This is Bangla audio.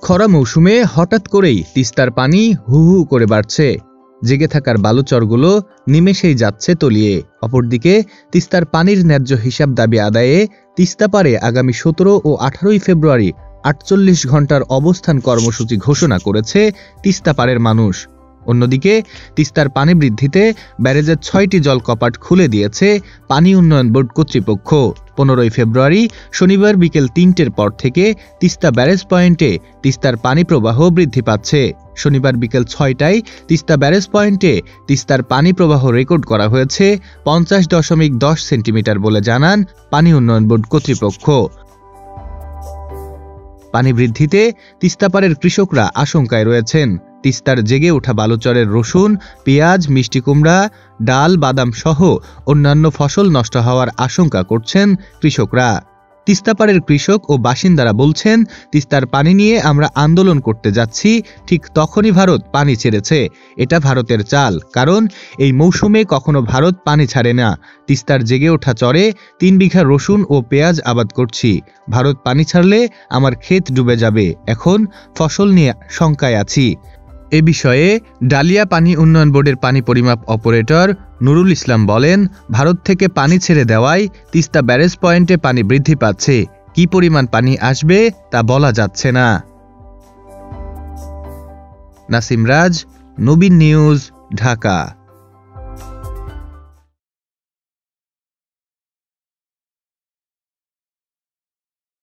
খরা মৌসুমে হঠাৎ করেই তিস্তার পানি হু হু করে বাড়ছে। জেগে থাকার বালুচরগুলো নিমেষেই যাচ্ছে তলিয়ে। অপরদিকে তিস্তার পানির ন্যায্য হিসাব দাবি আদায়ে তিস্তা পারে আগামী ১৭ ও ১৮ ফেব্রুয়ারি ৪৮ ঘণ্টার অবস্থান কর্মসূচি ঘোষণা করেছে তিস্তা পারের মানুষ। অন্যদিকে তিস্তার পানি বৃদ্ধিতে ব্যারেজের ৬টি জলকপাট খুলে দিয়েছে পানি উন্নয়ন বোর্ড কর্তৃপক্ষ। ১৫ ফেব্রুয়ারি শনিবার বিকেল ৩টের পর থেকে তিস্তা ব্যারেজ পয়েন্টে তিস্তার পানি প্রবাহ বৃদ্ধি পাচ্ছে। শনিবার বিকেল ৬টায় তিস্তা ব্যারেজ পয়েন্টে তিস্তার পানি প্রবাহ রেকর্ড করা হয়েছে ৫০.১০ সেন্টিমিটার বলে জানান পানি উন্নয়ন বোর্ড কর্তৃপক্ষ। পানি বৃদ্ধিতে তিস্তাপাড়ের কৃষকরা আশঙ্কায় রয়েছেন। তিস্তার জেগে ওঠা বালুচরের রসুন, পেঁয়াজ, মিষ্টি কুমড়া, ডাল, বাদাম সহ অন্যান্য ফসল নষ্ট হওয়ার আশঙ্কা করছেন কৃষকরা। তিস্তাপাড়ের কৃষক ও বাসিন্দারা বলছেন, তিস্তার পানি নিয়ে আমরা আন্দোলন করতে যাচ্ছি, ঠিক তখনই ভারত পানি ছেড়েছে। এটা ভারতের চাল, কারণ এই মৌসুমে কখনো ভারত পানি ছাড়ে না। তিস্তার জেগে ওঠা চরে ৩ বিঘা রসুন ও পেঁয়াজ আবাদ করছি। ভারত পানি ছাড়লে আমার ক্ষেত ডুবে যাবে। এখন ফসল নিয়ে শঙ্কায় আছি। এ বিষয়ে ডালিয়া পানি উন্নয়ন বোর্ডের পানি পরিমাপ অপারেটর নুরুল ইসলাম বলেন, ভারত থেকে পানি ছেড়ে দেওয়ায় তিস্তা ব্যারেজ পয়েন্টে পানি বৃদ্ধি পাচ্ছে। কি পরিমাণ পানি আসবে তা বলা যাচ্ছে না। নাসিম রাজ, নবীন নিউজ, ঢাকা।